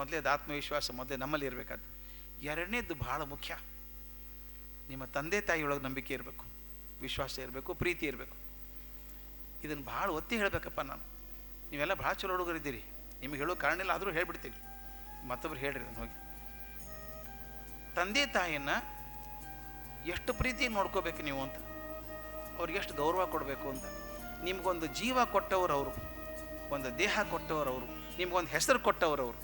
ಮೊದಲೇದು ಆತ್ಮವಿಶ್ವಾಸ ಮೊದಲೇ ನಮ್ಮಲ್ಲಿ ಇರಬೇಕಾದ್ದು. ಎರಡನೇದು ಭಾಳ ಮುಖ್ಯ, ನಿಮ್ಮ ತಂದೆ ತಾಯಿಯೊಳಗೆ ನಂಬಿಕೆ ಇರಬೇಕು, ವಿಶ್ವಾಸ ಇರಬೇಕು, ಪ್ರೀತಿ ಇರಬೇಕು. ಇದನ್ನು ಭಾಳ ಒತ್ತಿ ಹೇಳಬೇಕಪ್ಪ ನಾನು. ನೀವೆಲ್ಲ ಭಾಳ ಚಲೋ ಹುಡುಗರಿದ್ದೀರಿ, ನಿಮಗೆ ಹೇಳೋ ಕಾರಣ ಇಲ್ಲ, ಆದರೂ ಹೇಳ್ಬಿಡ್ತೀನಿ. ಮತ್ತೊಬ್ರು ಹೇಳ್ರಿ ಅದನ್ನು ಹೋಗಿ. ತಂದೆ ತಾಯಿಯನ್ನು ಎಷ್ಟು ಪ್ರೀತಿ ನೋಡ್ಕೋಬೇಕು ನೀವು ಅಂತ, ಅವ್ರಿಗೆ ಎಷ್ಟು ಗೌರವ ಕೊಡಬೇಕು ಅಂತ. ನಿಮಗೊಂದು ಜೀವ ಕೊಟ್ಟವರು ಅವರು, ಒಂದು ದೇಹ ಕೊಟ್ಟವರು ಅವರು, ನಿಮ್ಗೊಂದು ಹೆಸರು ಕೊಟ್ಟವರು ಅವರು.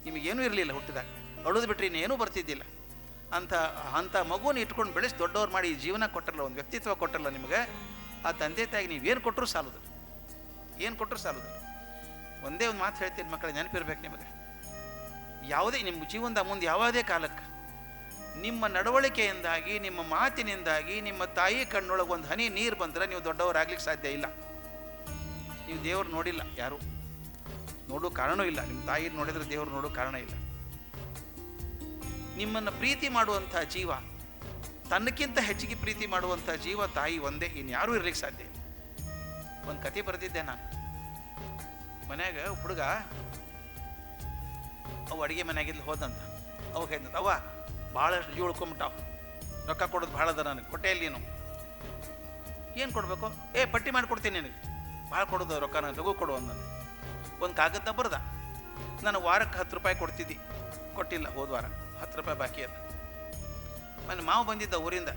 ನಿಮಗೇನೂ ಇರಲಿಲ್ಲ ಹುಟ್ಟಿದಾಗ, ಅಳೋದು ಬಿಟ್ಟರೆ ಇನ್ನೇನೂ ಬರ್ತಿದ್ದಿಲ್ಲ. ಅಂಥ ಮಗುನ ಇಟ್ಕೊಂಡು ಬೆಳೆಸಿ ದೊಡ್ಡವ್ರು ಮಾಡಿ ಜೀವನ ಕೊಟ್ಟರಲ್ಲ, ಒಂದು ವ್ಯಕ್ತಿತ್ವ ಕೊಟ್ಟರಲ್ಲ ನಿಮಗೆ. ಆ ತಂದೆ ತಾಯಿಗೆ ನೀವೇನು ಕೊಟ್ಟರೂ ಸಾಲೋದು, ಏನು ಕೊಟ್ಟರೂ ಸಾಲೋದು. ಒಂದೇ ಒಂದು ಮಾತು ಹೇಳ್ತೀನಿ ಮಕ್ಕಳು, ನೆನಪಿರ್ಬೇಕು ನಿಮಗೆ. ಯಾವುದೇ ನಿಮ್ಮ ಜೀವನದ ಮುಂದೆ ಯಾವುದೇ ಕಾಲಕ್ಕೆ ನಿಮ್ಮ ನಡವಳಿಕೆಯಿಂದಾಗಿ, ನಿಮ್ಮ ಮಾತಿನಿಂದಾಗಿ ನಿಮ್ಮ ತಾಯಿ ಕಣ್ಣೊಳಗೆ ಒಂದು ಹನಿ ನೀರು ಬಂದರೆ ನೀವು ದೊಡ್ಡವರಾಗ್ಲಿಕ್ಕೆ ಸಾಧ್ಯ ಇಲ್ಲ. ನೀವು ದೇವ್ರು ನೋಡಿಲ್ಲ, ಯಾರು ನೋಡೋ ಕಾರಣ ಇಲ್ಲ. ನಿಮ್ಮ ತಾಯಿ ನೋಡಿದ್ರೆ ದೇವ್ರು ನೋಡೋ ಕಾರಣ ಇಲ್ಲ. ನಿಮ್ಮನ್ನು ಪ್ರೀತಿ ಮಾಡುವಂಥ ಜೀವ, ತನ್ನಕ್ಕಿಂತ ಹೆಚ್ಚಿಗೆ ಪ್ರೀತಿ ಮಾಡುವಂಥ ಜೀವ ತಾಯಿ ಒಂದೇ, ಇನ್ಯಾರೂ ಇರ್ಲಿಕ್ಕೆ ಸಾಧ್ಯ ಇಲ್ಲ. ಒಂದು ಕತೆ ಬರೆದಿದ್ದೆ ನಾನು. ಮನ್ಯಾಗ ಹುಡುಗ ಅವು ಅಡುಗೆ ಮನೆಯಾಗಿದ್ದು ಹೋದಂತ. ಅವಾಗ ಹೇಳಿದಂತ, ಅವ್ವ ಭಾಳಷ್ಟು ಜೀವ ಉಳ್ಕೊಂಬಿಟ್ಟಾವ, ರೊಕ್ಕ ಕೊಡೋದು ಭಾಳ ಅದ, ನನಗೆ ಕೊಟ್ಟೆ ಇಲ್ಲಿ ನೀನು. ಏನು ಕೊಡಬೇಕು? ಪಟ್ಟಿ ಮಾಡಿಕೊಡ್ತೀನಿ ನಿನಗೆ, ಭಾಳ ಕೊಡೋದು ರೊಕ್ಕ, ನನಗೆ ಲಘು ಕೊಡು ಅಂದ. ಒಂದು ಕಾಗದ ಬರ್ದ, ನಾನು ವಾರಕ್ಕೆ 10 ರೂಪಾಯಿ ಕೊಡ್ತಿದ್ದಿ, ಕೊಟ್ಟಿಲ್ಲ. ಹೋದ ವಾರ 10 ರೂಪಾಯಿ ಬಾಕಿ ಅದ. ಮನೆ ಮಾವು ಬಂದಿದ್ದ ಊರಿಂದ,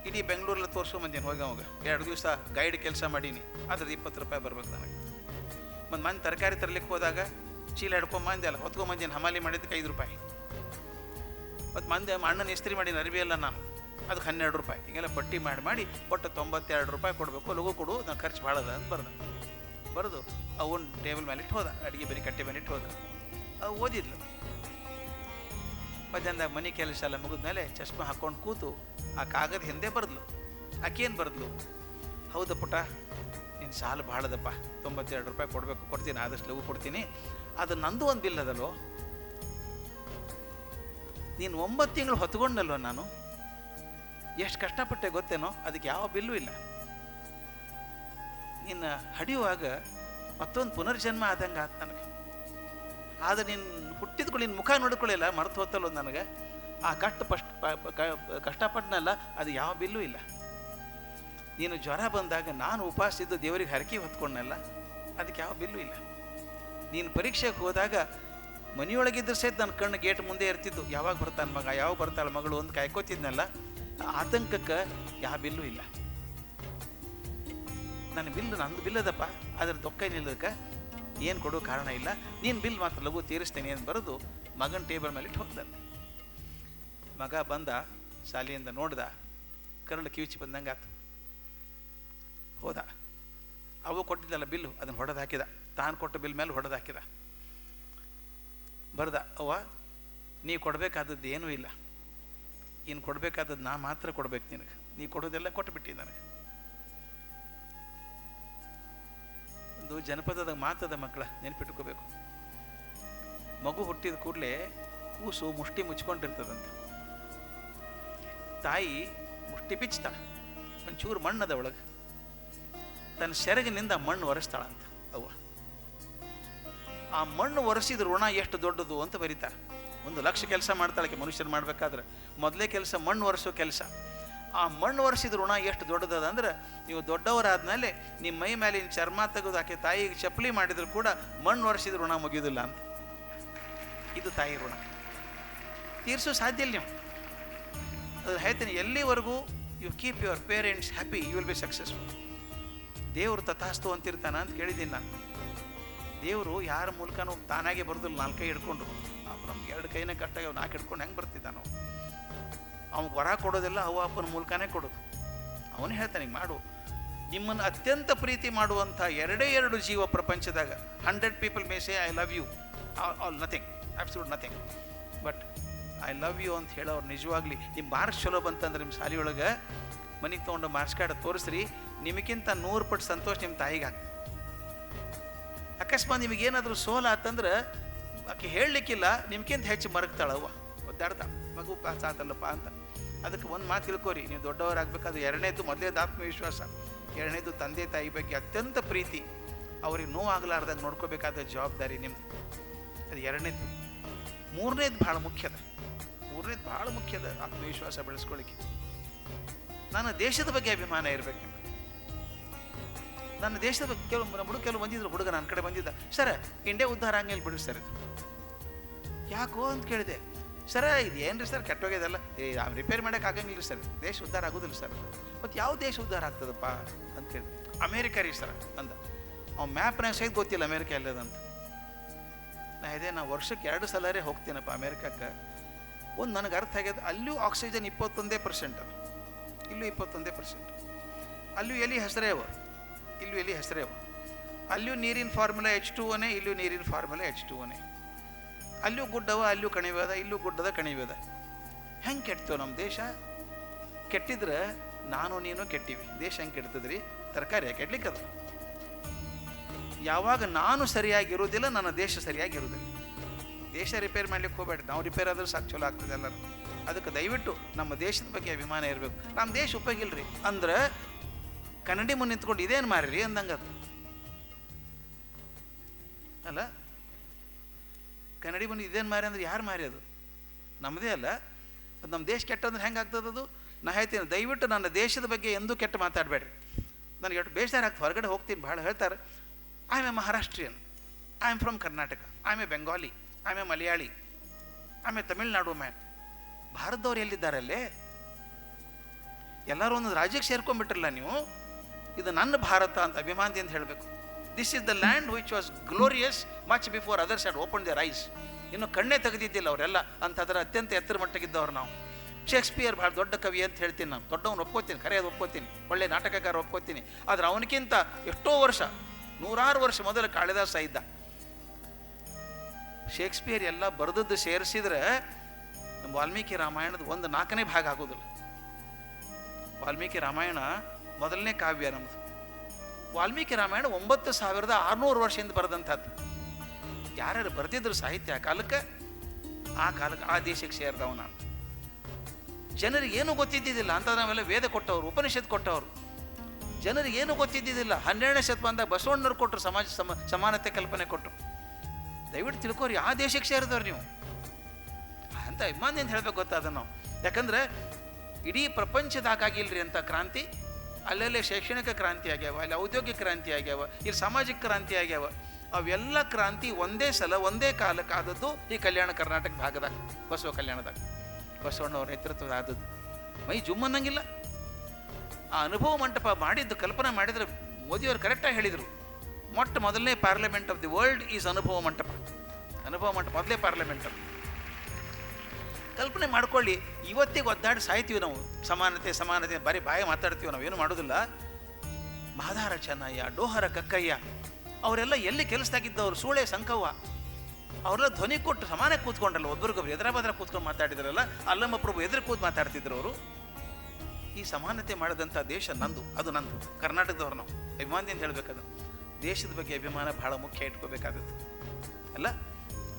ಇಡೀ ಬೆಂಗಳೂರಲ್ಲಿ ತೋರಿಸ್ಕೊಂಬಂದೇನು ಹೋಗಿ. ಅವಾಗ 2 ದಿವಸ ಗೈಡ್ ಕೆಲಸ ಮಾಡೀನಿ, ಅದ್ರದ್ದು 20 ರೂಪಾಯಿ ಬರ್ಬೇಕು ನನಗೆ. ಒಂದು ಮನೆ ತರಕಾರಿ ತರಲಿಕ್ಕೆ ಹೋದಾಗ ಚೀಲ ಹಿಡ್ಕೊಂಬಂದೆ ಅಲ್ಲ, ಹೊತ್ಕೊಂಬಂದೇನು, ಹಮಾಲಿ ಮಾಡಿದ್ದಕ್ಕೆ 5 ರೂಪಾಯಿ. ಮತ್ತು ಮಂದಿ ಅಣ್ಣನ ಇಸ್ತ್ರಿ ಮಾಡಿನ ಅರಿವಿ ಅಲ್ಲ ನಾನು, ಅದಕ್ಕೆ 12 ರೂಪಾಯಿ. ಹೀಗೆಲ್ಲ ಪಟ್ಟಿ ಮಾಡಿ ಒಟ್ಟು 92 ರೂಪಾಯಿ ಕೊಡಬೇಕು, ಲಘು ಕೊಡು, ನಾನು ಖರ್ಚು ಭಾಳ ಅದ ಅಂತ ಬರೆದು ಅವನು ಟೇಬಲ್ ಮೇಲೆ ಇಟ್ಟು ಹೋದ, ಅಡುಗೆ ಬರೀ ಕಟ್ಟೆ ಮೇಲೆ ಇಟ್ಟು ಹೋದ. ಅವು ಓದಿದ್ಲು. ಮಧ್ಯಾಹ್ನದಾಗ ಮನೆ ಕೆಲಸ ಎಲ್ಲ ಮುಗಿದ್ಮೇಲೆ ಚಶ್ಮಾ ಹಾಕ್ಕೊಂಡು ಕೂತು ಆ ಕಾಗದ ಹಿಂದೆ ಬರೆದ್ಲು. ಆಕೇನು ಬರೆದ್ಲು? ಹೌದಾ ಪುಟ, ನಿನ್ನ ಸಾಲು ಭಾಳ ಅದಪ್ಪ, 92 ರೂಪಾಯಿ ಕೊಡಬೇಕು, ಕೊಡ್ತೀನಿ, ಆದಷ್ಟು ಲಘು ಕೊಡ್ತೀನಿ. ಅದು ನಂದು ಒಂದು ಬಿಲ್ ಅದಲ್ಲೋ, ನೀನು 9 ತಿಂಗಳು ಹೊತ್ಕೊಂಡಲ್ವ ನಾನು, ಎಷ್ಟು ಕಷ್ಟಪಟ್ಟೆ ಗೊತ್ತೇನೋ, ಅದಕ್ಕೆ ಯಾವ ಬಿಲ್ಲು ಇಲ್ಲ. ನಿನ್ನ ಹಡಿಯುವಾಗ ಮತ್ತೊಂದು ಪುನರ್ಜನ್ಮ ಆದಂಗೆ ಆತ ನನಗೆ. ಆದರೆ ನೀನು ಹುಟ್ಟಿದ್ಕೊಳ್ಳಿ, ನಿನ್ನ ಮುಖ ನೋಡಿಕೊಳ್ಳಿಲ್ಲ, ಮರೆತು ಹೋತಲ್ಲ ನನಗೆ. ಆ ಕಷ್ಟಪಟ್ಟನಲ್ಲ, ಅದು ಯಾವ ಬಿಲ್ಲು ಇಲ್ಲ. ನೀನು ಜ್ವರ ಬಂದಾಗ ನಾನು ಉಪವಾಸಿದ್ದು ದೇವರಿಗೆ ಹರಕೆ ಹೊತ್ಕೊಂಡನಲ್ಲ, ಅದಕ್ಕೆ ಯಾವ ಬಿಲ್ಲು ಇಲ್ಲ. ನೀನು ಪರೀಕ್ಷೆಗೆ ಹೋದಾಗ ಮನೆಯೊಳಗಿದ್ದರೆ ಸಹಿತ ನನ್ನ ಕಣ್ಣು ಗೇಟ್ ಮುಂದೆ ಇರ್ತಿದ್ದು, ಯಾವಾಗ ಬರ್ತಾನೆ ಮಗ, ಯಾವಾಗ ಬರ್ತಾಳೆ ಮಗಳು ಅಂತ ಕಾಯ್ಕೋತಿದ್ನಲ್ಲ, ಆತಂಕಕ್ಕೆ ಯಾವ ಬಿಲ್ಲು ಇಲ್ಲ. ನನ್ನ ಬಿಲ್ಲು ನಂದು ಬಿಲ್ಲದಪ್ಪ, ಅದ್ರ ದೊಕ್ಕ ಏನಿಲ್ಲದಕ್ಕೆ ಏನು ಕೊಡೋ ಕಾರಣ ಇಲ್ಲ. ನೀನು ಬಿಲ್ ಮಾತ್ರ ಲಘು ತೀರಿಸ್ತೇನೆ ಅಂತ ಬರೆದು ಮಗನ ಟೇಬಲ್ ಮೇಲೆ ಇಟ್ಟು ಹೋಗ್ತಾನೆ. ಮಗ ಬಂದ ಶಾಲೆಯಿಂದ, ನೋಡ್ದ, ಕರಳು ಕಿವಿಚಿ ಬಂದಂಗೆ ಆತು. ಹೋದ, ಅವು ಕೊಟ್ಟಿದ್ದಲ್ಲ ಬಿಲ್ಲು, ಅದನ್ನು ಹೊಡೆದು ಹಾಕಿದ, ತಾನು ಕೊಟ್ಟ ಬಿಲ್ ಮೇಲೆ ಹೊಡೆದು ಹಾಕಿದ. ಬರ್ದ, ಅವ್ವ ನೀ ಕೊಡಬೇಕಾದದ್ದು ಏನೂ ಇಲ್ಲ, ಇನ್ನು ಕೊಡಬೇಕಾದದ್ದು ನಾ ಮಾತ್ರ ಕೊಡ್ಬೇಕು ನಿನಗೆ, ನೀ ಕೊಡೋದೆಲ್ಲ ಕೊಟ್ಟುಬಿಟ್ಟಿ ನನಗೆ. ಒಂದು ಜನಪದದ ಮಾತದ ಮಕ್ಕಳ ನೆನಪಿಟ್ಕೋಬೇಕು. ಮಗು ಹುಟ್ಟಿದ ಕೂಡಲೇ ಕೂಸು ಮುಷ್ಟಿ ಮುಚ್ಕೊಂಡಿರ್ತದಂತೆ. ತಾಯಿ ಮುಷ್ಟಿ ಬಿಚ್ತಾಳೆ, ಒಂಚೂರು ಮಣ್ಣದ ಒಳಗೆ ತನ್ನ ಸೆರಗಿನಿಂದ ಮಣ್ಣು ಒರೆಸ್ತಾಳಂತ ಅವ್ವ. ಆ ಮಣ್ಣು ಒರೆಸಿದ ಋಣ ಎಷ್ಟು ದೊಡ್ಡದು ಅಂತ ಬರೀತಾರೆ. 1,00,000 ಕೆಲಸ ಮಾಡ್ತಾಳಕ್ಕೆ ಮನುಷ್ಯರು ಮಾಡಬೇಕಾದ್ರೆ ಮೊದಲೇ ಕೆಲಸ ಮಣ್ಣು ಒರೆಸೋ ಕೆಲಸ. ಆ ಮಣ್ಣು ಒರೆಸಿದ ಋಣ ಎಷ್ಟು ದೊಡ್ಡದದ ಅಂದ್ರೆ, ನೀವು ದೊಡ್ಡವರಾದ್ಮೇಲೆ ನಿಮ್ಮ ಮೈ ಮೇಲಿನ ಚರ್ಮ ತೆಗೆದು ಆಕೆ ತಾಯಿಗೆ ಚಪ್ಪಲಿ ಮಾಡಿದ್ರು ಕೂಡ ಮಣ್ಣು ಒರೆಸಿದ ಋಣ ಮುಗಿಯೋದಿಲ್ಲ ಅಂತ. ಇದು ತಾಯಿ ಋಣ, ತೀರಿಸೋ ಸಾಧ್ಯ ಇಲ್ಲ ನೀವು. ಅದು ಹೇಳ್ತೀನಿ, ಎಲ್ಲಿವರೆಗೂ you keep your parents happy, you will be successful. ದೇವರು ತಥಾಸ್ತು ಅಂತಿರ್ತಾನ ಅಂತ ಕೇಳಿದ್ದೀನಿ ನಾನು. ದೇವರು ಯಾರ ಮೂಲಕನೂ ತಾನಾಗೆ ಬರೋದಿಲ್ಲ, 4 ಕೈ ಹಿಡ್ಕೊಂಡು. ನಮ್ಗೆ 2 ಕೈನೇ ಕಟ್ಟಾಗಿ 4 ಹಿಡ್ಕೊಂಡು ಹೆಂಗೆ ಬರ್ತಿದ್ದಾನೋ. ಅವ್ನಿಗೆ ವರ ಕೊಡೋದಿಲ್ಲ, ಅವ್ವ ಅಪ್ಪನ ಮೂಲಕನೇ ಕೊಡೋದು. ಅವನು ಹೇಳ್ತಾನೆ, ಹಿಂಗೆ ಮಾಡು. ನಿಮ್ಮನ್ನು ಅತ್ಯಂತ ಪ್ರೀತಿ ಮಾಡುವಂಥ 2 ಜೀವ ಪ್ರಪಂಚದಾಗ, 100 people may say I love you, all nothing, absolute nothing, but I love you ಅಂತ ಹೇಳೋರು ನಿಜವಾಗ್ಲಿ. ನಿಮ್ಮ ಮಾರ್ಕ್ಸ್ ಚಲೋ ಬಂತಂದ್ರೆ ನಿಮ್ಮ ಶಾಲೆಯೊಳಗೆ ಮನೆಗೆ ತೊಗೊಂಡು ಮಾರ್ಕ್ಸ್ ಕಾರ್ಡ್ ತೋರಿಸ್ರಿ, ನಿಮಗಿಂತ 100 ಪಟ್ಟು ಸಂತೋಷ ನಿಮ್ಮ ತಾಯಿಗೆ ಆಗ್ತದೆ. ಅಕಸ್ಮಾತ್ ನಿಮಗೇನಾದರೂ ಸೋಲ ಆತಂದ್ರೆ ಆಕೆ ಹೇಳಲಿಕ್ಕಿಲ್ಲ, ನಿಮ್ಗಿಂತ ಹೆಚ್ಚು ಮರಗ್ತಾಳವ್ವ, ಒದ್ದಾಡ್ತಾಳೆ, ಮಗು ಪಾಸ್ ಆತಲ್ಲಪ್ಪ ಅಂತ. ಅದಕ್ಕೆ ಒಂದು ಮಾತು ತಿಳ್ಕೋರಿ, ನೀವು ದೊಡ್ಡವರಾಗಬೇಕಾದ್ರೆ 2ನೇದು ಮೊದಲೇದು ಆತ್ಮವಿಶ್ವಾಸ, 2ನೇದು ತಂದೆ ತಾಯಿ ಬಗ್ಗೆ ಅತ್ಯಂತ ಪ್ರೀತಿ, ಅವ್ರಿಗೆ ನೋವಾಗಲಾರ್ದಾಗ ನೋಡ್ಕೋಬೇಕಾದ ಜವಾಬ್ದಾರಿ ನಿಮ್ಮದು. ಅದು 2ನೇದು. ಮೂರನೇದು ಭಾಳ ಮುಖ್ಯದ. ಮೂರನೇದು ಭಾಳ ಮುಖ್ಯದ ಆತ್ಮವಿಶ್ವಾಸ ಬೆಳೆಸ್ಕೊಳ್ಳಿಕ್ಕೆ. ನನ್ನ ದೇಶದ ಬಗ್ಗೆ ಅಭಿಮಾನ ಇರಬೇಕು ನಿಮಗೆ. ನನ್ನ ದೇಶದ ಬಗ್ಗೆ ಕೆಲವು ಬಂದಿದ್ರು ಹುಡುಗ ನನ್ನ ಕಡೆ ಬಂದಿದ್ದ, ಸರ್ ಇಂಡಿಯಾ ಉದ್ಧಾರ ಹಂಗೇಲಿ ಬಿಡಿ ಸರ್. ಇದು ಯಾಕೋ ಅಂತ ಕೇಳಿದೆ. ಸರ ಇದು ಏನ್ರಿ ಸರ್ ಕೆಟ್ಟೋಗ್ಯದಲ್ಲ, ರಿಪೇರಿ ಮಾಡೋಕೆ ಆಗಂಗಿಲ್ಲ ಸರ್, ದೇಶ ಉದ್ಧಾರ ಆಗೋದಿಲ್ಲ ಸರ್. ಮತ್ತು ಯಾವ ದೇಶ ಉದ್ಧಾರ ಆಗ್ತದಪ್ಪ ಅಂತ ಕೇಳಿ. ಅಮೇರಿಕ ರೀ ಸರ್ ಅಂದ. ಅವ್ನು ಮ್ಯಾಪ್ನಾಗ ಸಹಿತ ಗೊತ್ತಿಲ್ಲ ಅಮೇರಿಕ ಎಲ್ಲದಂತ. ನಾ ವರ್ಷಕ್ಕೆ 2 ಸಲರೇ ಹೋಗ್ತೀನಪ್ಪ ಅಮೇರಿಕಕ್ಕೆ. ಒಂದು ನನಗೆ ಅರ್ಥ ಆಗ್ಯದ, ಅಲ್ಲೂ ಆಕ್ಸಿಜನ್ 21%, ಇಲ್ಲೂ 21%. ಅಲ್ಲೂ ಎಲ್ಲಿ ಹೆಸರೇ ಅವ, ಇಲ್ಲೂ ಎಲ್ಲಿ ಹೆಸರೇ ಅವ. ಅಲ್ಲೂ ನೀರಿನ ಫಾರ್ಮುಲಾ H2O, ಇಲ್ಲೂ ನೀರಿನ ಫಾರ್ಮುಲಾ H2O. ಅಲ್ಲೂ ಗುಡ್ಡವ, ಅಲ್ಲೂ ಕಣಿವೆದ, ಇಲ್ಲೂ ಗುಡ್ಡದ ಕಣಿವೆದ. ಹೆಂಗೆ ಕೆಡ್ತೇವೆ ನಮ್ಮ ದೇಶ? ಕೆಟ್ಟಿದ್ರೆ ನಾನು ನೀನು ಕೆಟ್ಟಿವಿ. ದೇಶ ಹೆಂಗೆ ಕೆಡ್ತದ್ರಿ? ತರಕಾರಿ ಕೆಡ್ಲಿಕ್ಕದ. ಯಾವಾಗ ನಾನು ಸರಿಯಾಗಿರುವುದಿಲ್ಲ, ನನ್ನ ದೇಶ ಸರಿಯಾಗಿರುವುದಿಲ್ಲ. ದೇಶ ರಿಪೇರ್ ಮಾಡ್ಲಿಕ್ಕೆ ಹೋಗ್ಬೇಡ್ರಿ, ನಾವು ರಿಪೇರ್ ಆದ್ರೆ ಸಾಕು, ಚಲೋ ಆಗ್ತದೆ ಎಲ್ಲರೂ. ಅದಕ್ಕೆ ದಯವಿಟ್ಟು ನಮ್ಮ ದೇಶದ ಬಗ್ಗೆ ಅಭಿಮಾನ ಇರಬೇಕು. ನಮ್ಮ ದೇಶ ಉಪಯೋಗಿಲ್ರಿ ಅಂದ್ರೆ ಕನ್ನಡಿ ಮುಂದೆ ನಿಂತ್ಕೊಂಡು ಇದೇನು ಮಾರ್ರಿ ಅಂದಂಗದು ಅಲ್ಲ. ಕನ್ನಡಿ ಮುಂದೆ ಇದೇನು ಮಾರಿ ಅಂದ್ರೆ ಯಾರು ಮಾರಿ? ಅದು ನಮ್ಮದೇ ಅಲ್ಲ. ಅದು ನಮ್ಮ ದೇಶ ಕೆಟ್ಟಂದ್ರೆ ಹೆಂಗೆ ಆಗ್ತದದು? ನಾ ಹೇಳ್ತೀನಿ, ದಯವಿಟ್ಟು ನನ್ನ ದೇಶದ ಬಗ್ಗೆ ಎಂದೂ ಕೆಟ್ಟ ಮಾತಾಡಬೇಡ್ರಿ. ನನಗೆ ಎಷ್ಟು ಬೇಜಾರು ಆಗ್ತದೆ. ಹೊರಗಡೆ ಹೋಗ್ತೀನಿ, ಭಾಳ ಹೇಳ್ತಾರೆ, I am a Maharashtrian, I am from Karnataka, I am a Bengali, I am a Malayali, I am a Tamil Nadu man. ಭಾರತದವ್ರು ಎಲ್ಲಿದ್ದಾರಲ್ಲೇ? ಎಲ್ಲರೂ ಒಂದೊಂದು ರಾಜ್ಯಕ್ಕೆ ಸೇರ್ಕೊಂಡ್ಬಿಟ್ರಲ್ಲ ನೀವು. ಇದು ನನ್ನ ಭಾರತ ಅಂತ ಅಭಿಮಾನದಿಂದ ಹೇಳಬೇಕು. This is the land which was glorious much before others had open there ice. ಇನ್ನು ಕಣ್ಣೇ ತೆಗೆದಿದ್ದಿಲ್ಲ ಅವರೆಲ್ಲ, ಅಂಥದ್ರ ಅತ್ಯಂತ ಎತ್ತರ ಮಟ್ಟಕ್ಕಿದ್ದವ್ರು ನಾವು. ಶೇಕ್ಸ್ಪಿಯರ್ ಭಾಳ ದೊಡ್ಡ ಕವಿ ಅಂತ ಹೇಳ್ತೀನಿ ನಾನು, ದೊಡ್ಡವನು ಒಪ್ಕೋತೀನಿ, ಖರೆಯದು ಒಪ್ಕೋತೀನಿ, ಒಳ್ಳೆ ನಾಟಕಕಾರ ಒಪ್ಕೋತೀನಿ. ಆದರೆ ಅವನಕ್ಕಿಂತ ಎಷ್ಟೋ ವರ್ಷ, 100 ವರ್ಷ ಮೊದಲು ಕಾಳಿದಾಸ ಇದ್ದ. ಶೇಕ್ಸ್ಪಿಯರ್ ಎಲ್ಲ ಬರೆದದ್ದು ಸೇರಿಸಿದ್ರೆ ನಮ್ಮ ವಾಲ್ಮೀಕಿ ರಾಮಾಯಣದ 1/4 ಭಾಗ ಆಗೋದಿಲ್ಲ. ವಾಲ್ಮೀಕಿ ರಾಮಾಯಣ ಮೊದಲನೇ ಕಾವ್ಯ ನಮ್ಮದು. ವಾಲ್ಮೀಕಿ ರಾಮಾಯಣ 9600 ವರ್ಷದಿಂದ ಬರೆದಂಥದ್ದು. ಯಾರ್ಯಾರು ಬರೆದಿದ್ರು ಸಾಹಿತ್ಯ ಆ ಕಾಲಕ್ಕೆ ಆ ದೇಶಕ್ಕೆ ಸೇರಿದವ ನಾನು. ಜನರಿಗೆ ಏನೂ ಗೊತ್ತಿದ್ದಿದ್ದಿಲ್ಲ ಅಂತ ನಾವೆಲ್ಲ ವೇದ ಕೊಟ್ಟವರು, ಉಪನಿಷತ್ ಕೊಟ್ಟವರು. ಜನರಿಗೆ ಏನೂ ಗೊತ್ತಿದ್ದಿದ್ದಿಲ್ಲ. 12ನೇ ಶತಮಾನದಾಗ ಬಸವಣ್ಣವ್ರು ಕೊಟ್ಟರು, ಸಮಾಜ ಸಮಾನತೆ ಕಲ್ಪನೆ ಕೊಟ್ಟರು. ದಯವಿಟ್ಟು ತಿಳ್ಕೋರಿ, ಆ ದೇಶಕ್ಕೆ ಸೇರಿದವ್ರು ನೀವು ಅಂತ ಅಭಿಮಾನದಿಂದ ಹೇಳ್ಬೇಕು. ಗೊತ್ತಾದ ನಾವು. ಯಾಕಂದ್ರೆ ಇಡೀ ಪ್ರಪಂಚದಾಗಿಲ್ರಿ ಅಂತ ಕ್ರಾಂತಿ. ಅಲ್ಲೆಲ್ಲೇ ಶೈಕ್ಷಣಿಕ ಕ್ರಾಂತಿ ಆಗ್ಯಾವ, ಅಲ್ಲಿ ಔದ್ಯೋಗಿಕ ಕ್ರಾಂತಿ ಆಗ್ಯಾವ, ಇಲ್ಲಿ ಸಾಮಾಜಿಕ ಕ್ರಾಂತಿ ಆಗ್ಯಾವ. ಅವೆಲ್ಲ ಕ್ರಾಂತಿ ಒಂದೇ ಸಲ ಒಂದೇ ಕಾಲಕ್ಕೆ ಆದದ್ದು ಈ ಕಲ್ಯಾಣ ಕರ್ನಾಟಕ ಭಾಗದಾಗ, ಬಸವ ಕಲ್ಯಾಣದಾಗ, ಬಸವಣ್ಣವ್ರ ನೇತೃತ್ವದ ಆದದ್ದು. ಮೈ ಜುಮ್ಮನ್ನಂಗಿಲ್ಲ. ಆ ಅನುಭವ ಮಂಟಪ ಮಾಡಿದ್ದು, ಕಲ್ಪನೆ ಮಾಡಿದ್ರೆ ಮೋದಿಯವರು ಕರೆಕ್ಟಾಗಿ ಹೇಳಿದರು, ಮೊದಲನೇ parliament of the world is ಅನುಭವ ಮಂಟಪ. ಅನುಭವ ಮಂಟಪ ಮೊದಲೇ ಪಾರ್ಲಿಮೆಂಟ್. ಕಲ್ಪನೆ ಮಾಡ್ಕೊಳ್ಳಿ. ಇವತ್ತಿಗೆ ಒದ್ದಾಡಿ ಸಾಯ್ತೀವಿ ನಾವು. ಸಮಾನತೆ ಬರೀ ಬಾಯಿ ಮಾತಾಡ್ತೀವಿ, ನಾವೇನು ಮಾಡೋದಿಲ್ಲ. ಮಾದಾರ ಚೆನ್ನಯ್ಯ, ಡೋಹರ ಕಕ್ಕಯ್ಯ ಅವರೆಲ್ಲ ಎಲ್ಲಿ ಕೆಲಸದಾಗಿದ್ದವ್ರು? ಸೂಳೆ ಸಂಕವ್ವ ಅವರೆಲ್ಲ ಧ್ವನಿ ಕೊಟ್ಟು ಸಮಾನ ಕೂತ್ಕೊಂಡ್ರಲ್ಲ, ಒಬ್ಬರಿಗೊಬ್ರು ಎದುರ ಕೂತ್ಕೊಂಡು ಮಾತಾಡಿದ್ರಲ್ಲ. ಅಲ್ಲಮ್ಮ ಪ್ರಭು ಎದುರು ಕೂತ್ ಮಾತಾಡ್ತಿದ್ರು ಅವರು. ಈ ಸಮಾನತೆ ಮಾಡಿದಂಥ ದೇಶ ನಂದು, ಅದು ನಂದು, ಕರ್ನಾಟಕದವ್ರು ನಾವು. ಅಭಿಮಾನದಿಂದ ಹೇಳಬೇಕದು. ದೇಶದ ಬಗ್ಗೆ ಅಭಿಮಾನ ಬಹಳ ಮುಖ್ಯ ಇಟ್ಕೋಬೇಕಾಗುತ್ತೆ ಅಲ್ಲ.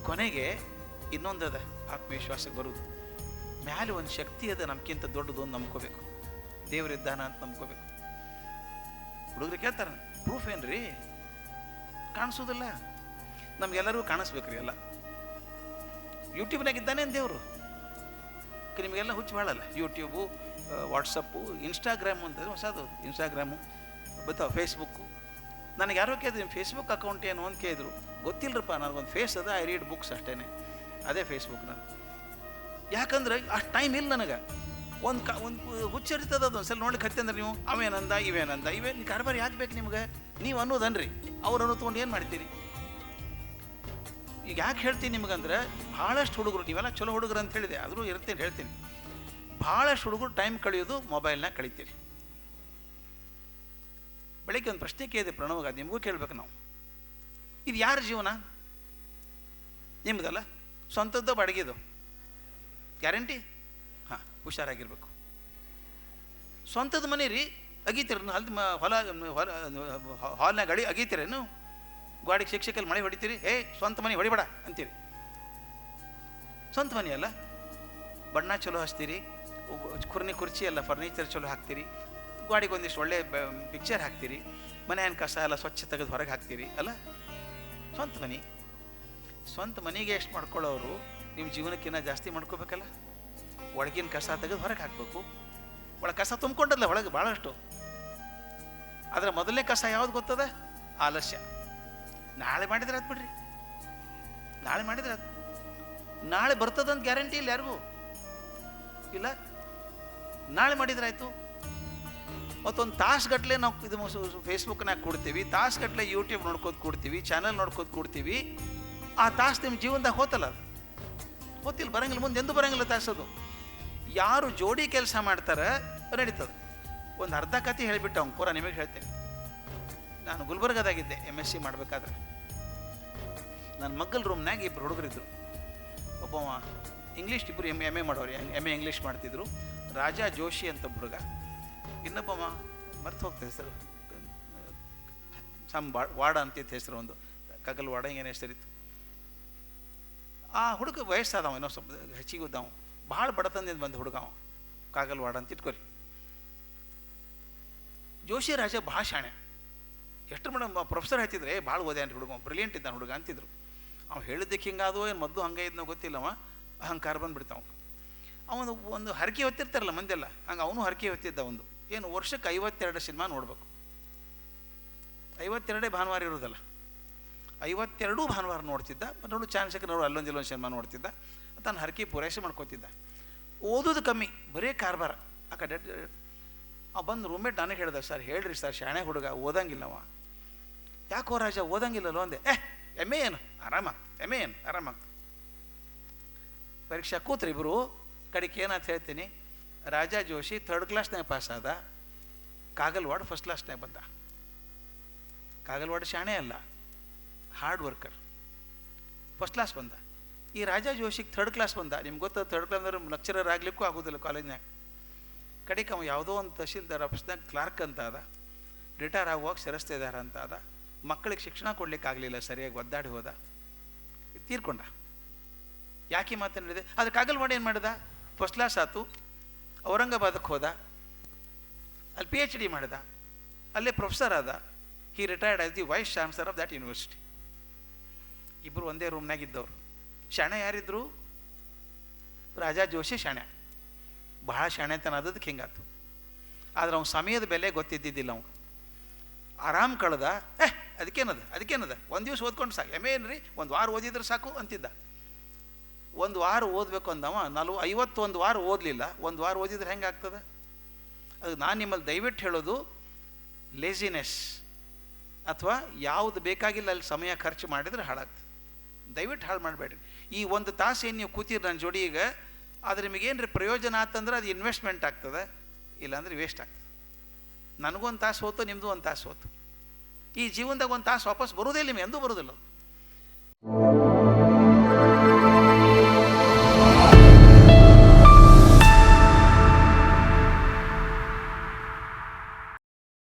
ಕೊನೆಗೆ ಇನ್ನೊಂದದ ಆತ್ಮವಿಶ್ವಾಸಕ್ಕೆ ಬರುವುದು. ಮ್ಯಾಲೆ ಒಂದು ಶಕ್ತಿ ಅದ ನಮ್ಗಿಂತ ದೊಡ್ಡದು ಅಂತ ನಂಬ್ಕೋಬೇಕು. ದೇವರಿದ್ದಾನ ಅಂತ ನಂಬ್ಕೋಬೇಕು. ಹುಡುಗರು ಕೇಳ್ತಾರ, ಪ್ರೂಫ್ ಏನ್ರಿ? ಕಾಣಿಸೋದಿಲ್ಲ. ನಮ್ಗೆಲ್ಲರಿಗೂ ಕಾಣಿಸ್ಬೇಕ್ರಿ ಎಲ್ಲ. ಯೂಟ್ಯೂಬ್ನಾಗ ಇದ್ದಾನೆ ದೇವರು. ನಿಮಗೆಲ್ಲ ಹುಚ್ಚು ಬಾಳಲ್ಲ. ಯೂಟ್ಯೂಬು, ವಾಟ್ಸಪ್ಪು, ಇನ್ಸ್ಟಾಗ್ರಾಮು ಅಂತ ಹೊಸದು. ಇನ್ಸ್ಟಾಗ್ರಾಮು ಗೊತ್ತಾವ, ಫೇಸ್ಬುಕ್ಕು. ನನಗೆ ಯಾರೋ ಕೇಳಿದ್ರು, ನಿಮ್ಮ ಫೇಸ್ಬುಕ್ ಅಕೌಂಟ್ ಏನು ಅಂತ ಕೇಳಿದ್ರು. ಗೊತ್ತಿಲ್ಲರಪ್ಪ, ನನಗೊಂದು ಫೇಸ್ ಅದ, ಐ ರೀಡ್ ಬುಕ್ಸ್ ಅಷ್ಟೇ, ಅದೇ ಫೇಸ್ಬುಕ್ ನಾನು. ಯಾಕಂದ್ರೆ ಅಷ್ಟು ಟೈಮ್ ಇಲ್ಲ ನನಗೆ. ಒಂದು ಹುಚ್ಚರಿತದ ಅದು. ಒಂದ್ಸಲ ನೋಡ್ಲಿಕ್ಕೆ ಹತ್ತಂದ್ರೆ ನೀವು ಅವೇನಂದ ಇವೇನು ಕಾರ್ಬಾರ್ ಯಾಕೆ ಬೇಕು ನಿಮ್ಗೆ? ನೀವು ಅನ್ನೋದನ್ರಿ, ಅವ್ರು ಅನ್ನೋ ತೊಗೊಂಡು ಏನು ಮಾಡ್ತೀರಿ? ಈಗ ಯಾಕೆ ಹೇಳ್ತೀನಿ ನಿಮ್ಗಂದ್ರೆ, ಭಾಳಷ್ಟು ಹುಡುಗರು, ನೀವೆಲ್ಲ ಚಲೋ ಹುಡುಗರು ಅಂತ ಹೇಳಿದೆ, ಆದರೂ ಹೇಳ್ತೀನಿ, ಭಾಳಷ್ಟು ಹುಡುಗರು ಟೈಮ್ ಕಳೆಯೋದು ಮೊಬೈಲ್ನಾಗ ಕಳಿತೀರಿ. ಬೆಳಗ್ಗೆ ಒಂದು ಪ್ರಶ್ನೆ ಕೇಳಿದೆ ಪ್ರಣವ್ಗ, ನಿಮಗೂ ಕೇಳ್ಬೇಕು ನಾವು. ಇದು ಯಾರ ಜೀವನ? ನಿಮ್ದಲ್ಲ, ಸ್ವಂತದ್ದು ಬಾಡಿಗೆದು? ಗ್ಯಾರಂಟಿ? ಹಾಂ, ಹುಷಾರಾಗಿರ್ಬೇಕು. ಸ್ವಂತದ ಮನೆ ರೀ, ಅಗೀತೀರ ಅಲ್ಲಿ ಹಾಲ್ನಾಗ ಅಗೀತೀರೇನು? ಗಾಡಿಗೆ ಶಿಕ್ಷಕಲ್ಲಿ ಮಳೆ ಹೊಡಿತೀರಿ, ಸ್ವಂತ ಮನೆ ಹೊಡಿಬೇಡ ಅಂತೀರಿ. ಸ್ವಂತ ಮನೆ ಅಲ್ಲ, ಬಣ್ಣ ಚಲೋ ಹಚ್ತೀರಿ, ಕುರ್ಚಿ ಎಲ್ಲ ಫರ್ನಿಚರ್ ಚಲೋ ಹಾಕ್ತೀರಿ, ಗಾಡಿಗೆ ಒಂದಿಷ್ಟು ಒಳ್ಳೆ ಪಿಕ್ಚರ್ ಹಾಕ್ತೀರಿ, ಮನೆಯನ್ನ ಕಸ ಎಲ್ಲ ಸ್ವಚ್ಛ ತೆಗೆದು ಹೊರಗೆ ಹಾಕ್ತೀರಿ ಅಲ್ಲ. ಸ್ವಂತ ಮನೆ. ಸ್ವಂತ ಮನೆಗೆ ಎಷ್ಟು ಮಾಡ್ಕೊಳ್ಳೋರು ನಿಮ್ಮ ಜೀವನಕ್ಕಿನ್ನ ಜಾಸ್ತಿ ಮಾಡ್ಕೋಬೇಕಲ್ಲ. ಒಳಗಿನ ಕಸ ತೆಗೆದು ಹೊರಗೆ ಹಾಕಬೇಕು. ಒಳಗೆ ಕಸ ತುಂಬಿಕೊಂಡಲ್ಲ ಒಳಗೆ ಭಾಳಷ್ಟು. ಅದರ ಮೊದಲನೇ ಕಸ ಯಾವ್ದು ಗೊತ್ತದ? ಆಲಸ್ಯ. ನಾಳೆ ಮಾಡಿದ್ರೆ ಅದು ಬಿಡ್ರಿ, ನಾಳೆ ಮಾಡಿದ್ರೆ ಅದು ನಾಳೆ ಬರ್ತದಂತ ಗ್ಯಾರಂಟಿ ಇಲ್ಲ ಯಾರಿಗೂ ಇಲ್ಲ. ನಾಳೆ ಮಾಡಿದ್ರಾಯ್ತು. ಮತ್ತೊಂದು ತಾಸುಗಟ್ಟಲೆ ನಾವು ಇದು ಫೇಸ್ಬುಕ್ನಾಗ ಕೊಡ್ತೀವಿ, ತಾಸುಗಟ್ಟಲೆ ಯೂಟ್ಯೂಬ್ ನೋಡ್ಕೋದು ಕೊಡ್ತೀವಿ, ಚಾನಲ್ ನೋಡ್ಕೋದು ಕೊಡ್ತೀವಿ. ಆ ತಾಸು ನಿಮ್ಮ ಜೀವನದಾಗ ಹೋತಲ್ಲ, ಅದು ಹೋತಿಲ್ಲ, ಬರಂಗಿಲ್ಲ, ಮುಂದೆ ಎಂದೂ ಬರಂಗಿಲ್ಲ ತಾಸದು. ಯಾರು ಜೋಡಿ ಕೆಲಸ ಮಾಡ್ತಾರೆ ನಡೀತದೆ. ಒಂದು ಅರ್ಧ ಕತೆ ಹೇಳಿಬಿಟ್ಟು ಅವ್ನು ಪೂರ ನಿಮಗೆ ಹೇಳ್ತೇನೆ. ನಾನು ಗುಲ್ಬರ್ಗದಾಗಿದ್ದೆ MSc ಮಾಡಬೇಕಾದ್ರೆ. ನನ್ನ ಮಗ್ಗಲ ರೂಮ್ನಾಗ ಇಬ್ಬರು ಹುಡುಗರಿದ್ರು. ಒಬ್ಬವ ಇಂಗ್ಲೀಷ್, ಇಬ್ಬರು ಎಮ್ ಎ ಮಾಡೋರು, MA ಇಂಗ್ಲೀಷ್ ಮಾಡ್ತಿದ್ರು. ರಾಜಾ ಜೋಶಿ ಅಂತ ಹುಡುಗ. ಇನ್ನೊಬ್ಬವ ಮರ್ತು ಹೋಗ್ತದೆ ಹೆಸರು, ವಾಡ ಅಂತಿತ್ತು ಹೆಸರು, ಒಂದು ಕಗಲ್ ವಾಡ ಹಿಂಗೇನು ಹೆಸರಿತ್ತು. ಆ ಹುಡುಗ ವಯಸ್ಸಾದವ, ಇನ್ನೂ ಸ್ವಲ್ಪ ಹೆಚ್ಚಿಗುದ್ದಾವ, ಭಾಳ ಬಡತನದಿಂದ ಬಂದ ಹುಡುಗ ಅವ, ಕಾಗಲ್ವಾಡ ಅಂತ ಇಟ್ಕೊರಿ. ಜೋಶಿ ರಾಜ ಭಾಳ ಶಾಣೆ. ಎಷ್ಟು ಮೇಡಮ್ ಪ್ರೊಫೆಸರ್ ಹೇಳ್ತಿದ್ರೆ ಭಾಳ ಓದ್ಯಾನ್ರಿ ಹುಡುಗ, ಬ್ರಿಲಿಯಂಟ್ ಇದ್ದಾನೆ ಹುಡುಗ ಅಂತಿದ್ರು. ಅವ್ನು ಹೇಳಿದ್ದಕ್ಕೆ ಹಿಂಗಾದೋ ಏನು ಮೊದಲು ಹಂಗೆ ಇದ್ನೋ ಗೊತ್ತಿಲ್ಲವ, ಅಹಂಕಾರ ಬಂದುಬಿಡ್ತಾವ. ಅವನು ಒಂದು ಹರಕೆ ಹೊತ್ತಿರ್ತಾರಲ್ಲ ಮಂದೆಲ್ಲ, ಹಂಗೆ ಅವನು ಹರಕೆ ಹೊತ್ತಿದ್ದ. ಒಂದು ಏನು ವರ್ಷಕ್ಕೆ 52 ಸಿನಿಮಾ ನೋಡ್ಬೇಕು. 52 ಭಾನುವಾರ ಇರೋದಲ್ಲ, 52 ಭಾನುವಾರ ನೋಡ್ತಿದ್ದ. ನೋಡು ಚಾನ್ಸ್ ನೋಡು ಅಲ್ಲೊಂದು ಇಲ್ಲೊಂದು ಸಿನಿಮಾ ನೋಡ್ತಿದ್ದ. ತನ್ನ ಹರಕೆ ಪೂರೈಕೆ ಮಾಡ್ಕೋತಿದ್ದ. ಓದೋದು ಕಮ್ಮಿ, ಬರೀ ಕಾರ್ಬಾರ. ಆ ಕಡೆ ಬಂದು ರೂಮ್ಮೇಟ್ ನನಗೆ ಹೇಳ್ದ, ಸರ್ ಹೇಳ್ರಿ ಸರ್, ಶಾಣೆ ಹುಡುಗ ಓದಂಗಿಲ್ಲವ. ಯಾಕೋ ರಾಜ ಓದಂಗಿಲ್ಲಲ್ಲೋ ಅಂದೆ. MA ಏನು ಆರಾಮಾಗ್ತ, MA ಏನು ಆರಾಮಾಗ್ತ. ಪರೀಕ್ಷೆ ಕೂತ್ರಿ ಇಬ್ಬರು. ಕಡೆಗೆ ಏನಂತ ಹೇಳ್ತೀನಿ, ರಾಜಾ ಜೋಶಿ 3rd ಕ್ಲಾಸ್ನಾಗ ಪಾಸ್ ಆದ, ಕಾಗಲ್ವಾಡ್ 1st ಕ್ಲಾಸ್ನಾಗ ಬಂದ. ಕಾಗಲ್ವಾಡ್ ಶಾಣೆ ಅಲ್ಲ, ಹಾರ್ಡ್ ವರ್ಕರ್, 1st ಕ್ಲಾಸ್ ಬಂದ. ಈ ರಾಜಾ ಜೋಶಿಗೆ 3rd ಕ್ಲಾಸ್ ಬಂದ. ನಿಮ್ಗೆ ಗೊತ್ತದ 3rd ಕ್ಲಾಸ್ ಅಂದ್ರೆ ಲೆಕ್ಚರರ್ ಆಗಲಿಕ್ಕೂ ಆಗೋದಿಲ್ಲ ಕಾಲೇಜ್ನಾಗ. ಕಡೆಗೆ ಅವ ಯಾವುದೋ ಒಂದು ತಹಶೀಲ್ದಾರ್ ಆಫೀಸ್ನಾಗ ಕ್ಲಾರ್ಕ್ ಅಂತ ಅದ, ರಿಟೈರ್ ಆಗುವಾಗ ಸೆರಸ್ತಿದಾರ ಅಂತ ಅದ. ಮಕ್ಕಳಿಗೆ ಶಿಕ್ಷಣ ಕೊಡ್ಲಿಕ್ಕೆ ಆಗಲಿಲ್ಲ, ಸರಿಯಾಗಿ ಒದ್ದಾಡಿ ಹೋದ, ತೀರ್ಕೊಂಡ. ಯಾಕೆ ಮಾತನಾಡಿದೆ? ಅದು ಕಾಗಲ್ವಾಡ ಏನು ಮಾಡಿದ? 1st ಕ್ಲಾಸ್ ಆಯ್ತು, ಔರಂಗಾಬಾದಕ್ಕೆ ಹೋದ, ಅಲ್ಲಿ PhD ಮಾಡಿದ, ಅಲ್ಲೇ ಪ್ರೊಫೆಸರ್ ಆದ. He retired as the vice chancellor of that university. ಇಬ್ಬರು ಒಂದೇ ರೂಮ್ನಾಗಿದ್ದವರು. ಶಾಣೆ ಯಾರಿದ್ರು? ರಾಜಾ ಜೋಶಿ ಶಾಣೆ, ಬಹಳ ಶಾಣೆತನ ಅದಕ್ಕೆ ಹಿಂಗಾತು. ಆದ್ರೆ ಅವ್ನು ಸಮಯದ ಬೆಲೆ ಗೊತ್ತಿದ್ದಿದ್ದಿಲ್ಲ. ಅವ್ನು ಆರಾಮ್ ಕಳೆದ. ಅದಕ್ಕೇನದ ಒಂದು ದಿವಸ ಓದ್ಕೊಂಡು ಸಾಕು, MA ಏನ್ರಿ 1 ವಾರ ಓದಿದ್ರೆ ಸಾಕು ಅಂತಿದ್ದ. 1 ವಾರ ಓದಬೇಕು ಅಂದವ 51 ವಾರ ಓದಲಿಲ್ಲ. 1 ವಾರ ಓದಿದ್ರೆ ಹೆಂಗೆ ಆಗ್ತದೆ? ಅದು ನಾನು ನಿಮ್ಮಲ್ಲಿ ದಯವಿಟ್ಟು ಹೇಳೋದು, ಲೇಜಿನೆಸ್ ಅಥವಾ ಯಾವುದು ಬೇಕಾಗಿಲ್ಲ ಅಲ್ಲಿ ಸಮಯ ಖರ್ಚು ಮಾಡಿದರೆ ಹಾಳಾಗ್ತದೆ. ದಯವಿಟ್ಟು ಹಾಳು ಮಾಡಬೇಡ್ರಿ. ಈ 1 ತಾಸು ಏನು ನೀವು ಕೂತೀರಿ ನನ್ನ ಜೋಡಿ, ಈಗ ಅದು ನಿಮಗೇನು ಪ್ರಯೋಜನ ಆತಂದ್ರೆ ಅದು ಇನ್ವೆಸ್ಟ್ಮೆಂಟ್ ಆಗ್ತದೆ, ಇಲ್ಲಾಂದ್ರೆ ವೇಸ್ಟ್ ಆಗ್ತದೆ. ನನಗೂ 1 ತಾಸು ಹೋತು, ನಿಮ್ಮದು 1 ತಾಸು ಹೋತು. ಈ ಜೀವನದಾಗ 1 ತಾಸು ವಾಪಸ್ ಬರೋದೇ ಇಲ್ಲ, ನಿಮಗೆ ಎಂದೂ ಬರೋದಿಲ್ಲ.